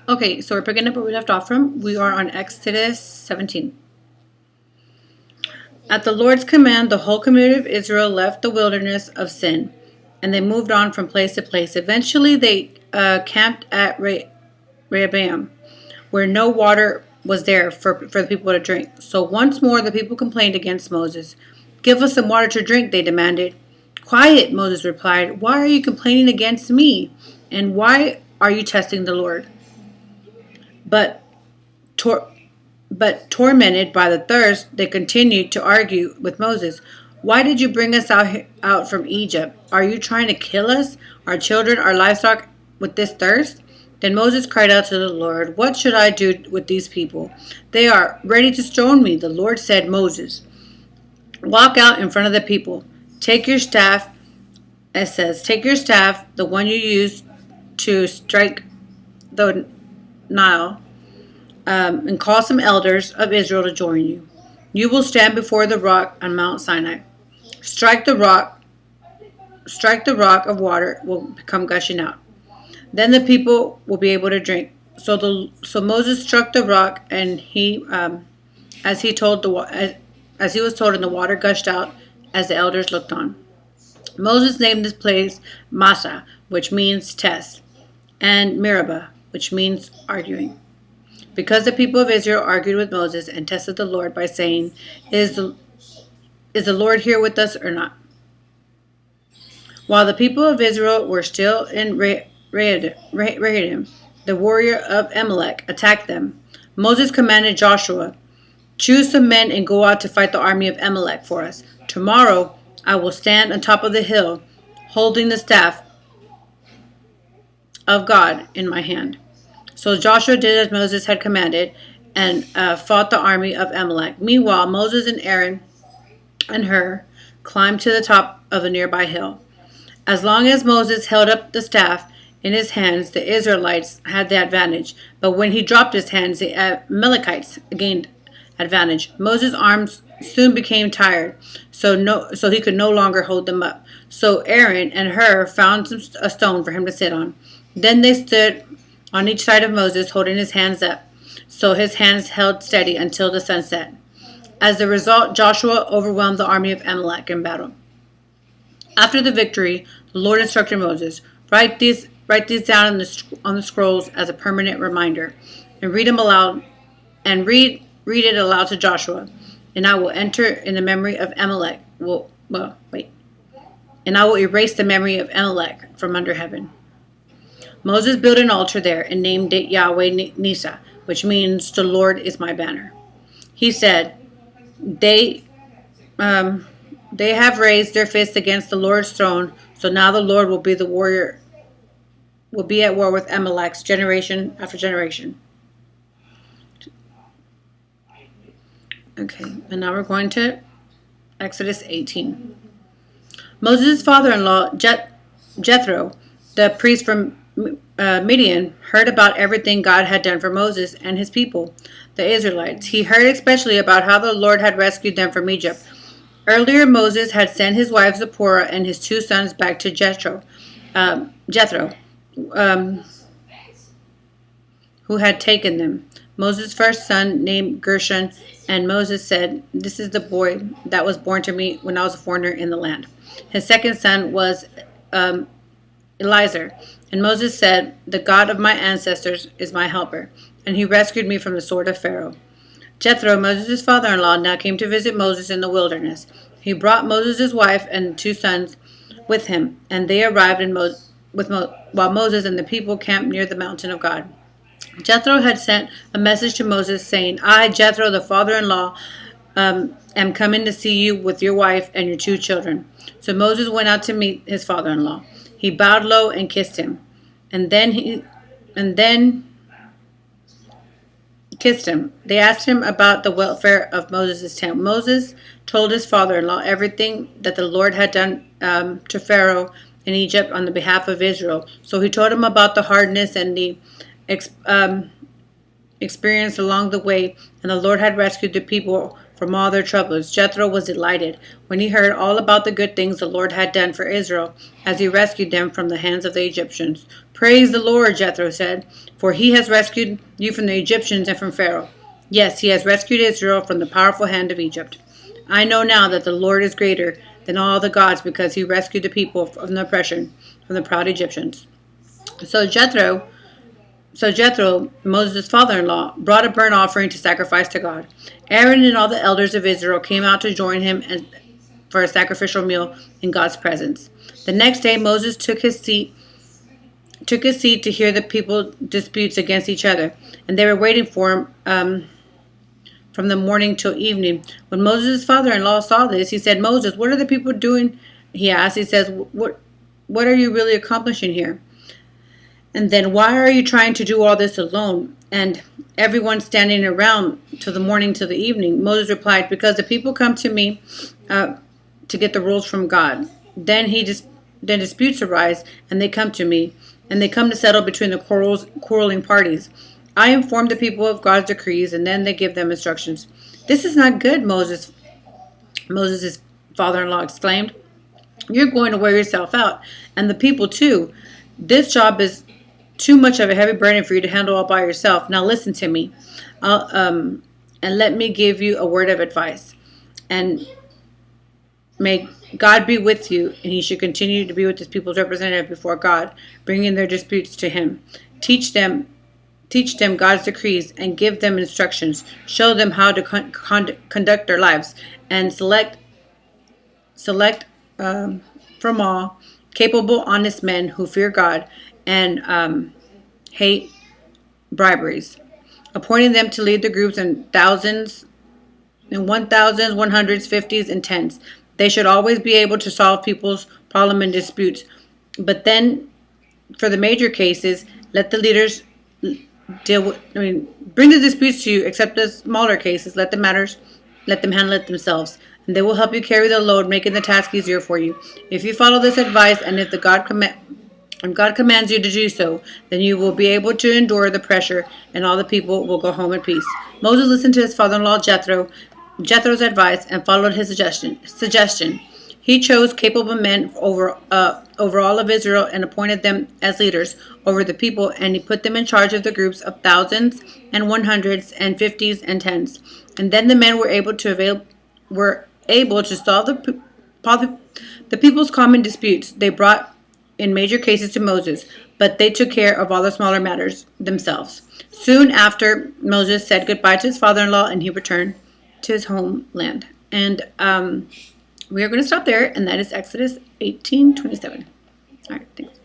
Okay, so we're picking up where we left off from. We are on Exodus 17. At the Lord's command, the whole community of Israel left the wilderness of Sin, and they moved on from place to place. Eventually, they camped at Rehoboam, where no water was there for the people to drink. So once more, the people complained against Moses. "Give us some water to drink," they demanded. "Quiet," Moses replied. "Why are you complaining against me? And why are you testing the Lord?" But tor- but tormented by the thirst, they continued to argue with Moses. "Why did you bring us out from Egypt? Are you trying to kill us, our children, our livestock, with this thirst?" Then Moses cried out to the Lord, "What should I do with these people? They are ready to stone me." The Lord said, "Moses, walk out in front of the people. Take your staff," it says, "take your staff, the one you use to strike the Nile, and call some elders of Israel to join you. You will stand before the rock on Mount Sinai. Strike the rock of water will come gushing out. Then the people will be able to drink." So Moses struck the rock, and as he was told, and the water gushed out as the elders looked on. Moses named this place Massa, which means test, and Meribah, which means arguing, because the people of Israel argued with Moses and tested the Lord by saying, Is the Lord here with us or not?" While the people of Israel were still in Rephidim, the warrior of Amalek attacked them. Moses commanded Joshua, "Choose some men and go out to fight the army of Amalek for us. Tomorrow I will stand on top of the hill, holding the staff of God in my hand." So Joshua did as Moses had commanded and fought the army of Amalek. Meanwhile, Moses and Aaron and Hur climbed to the top of a nearby hill. As long as Moses held up the staff in his hands, the Israelites had the advantage. But when he dropped his hands, the Amalekites gained advantage. Moses' arms soon became tired, so he could no longer hold them up. So Aaron and Hur found a stone for him to sit on. Then they stood on each side of Moses, holding his hands up, so his hands held steady until the sun set. As a result, Joshua overwhelmed the army of Amalek in battle. After the victory, the Lord instructed Moses, Write these down on the scrolls as a permanent reminder, and read them aloud, and read it aloud to Joshua, and I will enter in the memory of Amalek. And I will erase the memory of Amalek from under heaven. Moses built an altar there and named it Yahweh Nisa, which means "the Lord is my banner." He said, They have raised their fists against the Lord's throne, so now the Lord will be at war with Amalek generation after generation. Okay, and now we're going to Exodus 18. Moses' father-in-law, Jethro, the priest from Midian, heard about everything God had done for Moses and his people, the Israelites. He heard especially about how the Lord had rescued them from Egypt. Earlier, Moses had sent his wife Zipporah and his 2 sons back to Jethro, who had taken them. Moses' first son named Gershon, and Moses said, "This is the boy that was born to me when I was a foreigner in the land." His second son was Eliezer, and Moses said, "The God of my ancestors is my helper, and he rescued me from the sword of Pharaoh." Jethro, Moses' father-in-law, now came to visit Moses in the wilderness. He brought Moses' wife and 2 sons with him, and they arrived while Moses and the people camped near the mountain of God. Jethro had sent a message to Moses saying, "I, Jethro, the father-in-law, am coming to see you with your wife and your 2 children." So Moses went out to meet his father-in-law. He bowed low and kissed him, and then kissed him. They asked him about the welfare of Moses' tent. Moses told his father-in-law everything that the Lord had done to Pharaoh in Egypt on the behalf of Israel. So he told him about the hardness and the experience along the way, and the Lord had rescued the people from all their troubles. Jethro was delighted when he heard all about the good things the Lord had done for Israel as he rescued them from the hands of the Egyptians. "Praise the Lord," Jethro said, "for he has rescued you from the Egyptians and from Pharaoh. Yes, he has rescued Israel from the powerful hand of Egypt. I know now that the Lord is greater than all the gods because he rescued the people from the oppression from the proud Egyptians." So Jethro, Moses' father-in-law, brought a burnt offering to sacrifice to God. Aaron and all the elders of Israel came out to join him for a sacrificial meal in God's presence. The next day Moses took his seat to hear the people disputes against each other, and they were waiting for him from the morning till evening. When Moses' father-in-law saw this, he said, "Moses, what are the people doing?" He asked. He says, "What are you really accomplishing here? And then why are you trying to do all this alone? And everyone standing around till the morning till the evening?" Moses replied, "Because the people come to me to get the rules from God. Then disputes arise, and they come to me, and they come to settle between the quarreling parties. I inform the people of God's decrees, and then they give them instructions." "This is not good," Moses' father-in-law exclaimed. "You're going to wear yourself out, and the people too. This job is too much of a heavy burden for you to handle all by yourself. Now listen to me, and let me give you a word of advice. And may God be with you, and he should continue to be with his people's representative before God, bringing their disputes to him. Teach them God's decrees and give them instructions. Show them how to conduct their lives, and select from all capable, honest men who fear God and hate briberies, appointing them to lead the groups in thousands, in 1,000s, 100s, 50s, and 10s. They should always be able to solve people's problem and disputes. But then, for the major cases, let the leaders bring the disputes to you, except the smaller cases. Let them handle it themselves, and they will help you carry the load, making the task easier for you. If you follow this advice, and if God commands you to do so, then you will be able to endure the pressure, and all the people will go home in peace." Moses listened to his father-in-law Jethro's advice and followed his suggestion. He chose capable men over all of Israel and appointed them as leaders over the people, and he put them in charge of the groups of thousands and 100s and 50s and 10s. And then the men were able to solve the people's common disputes. They brought in major cases to Moses, but they took care of all the smaller matters themselves. Soon after, Moses said goodbye to his father-in-law, and he returned to his homeland. And we are going to stop there, and that is Exodus 18:27. All right, thanks.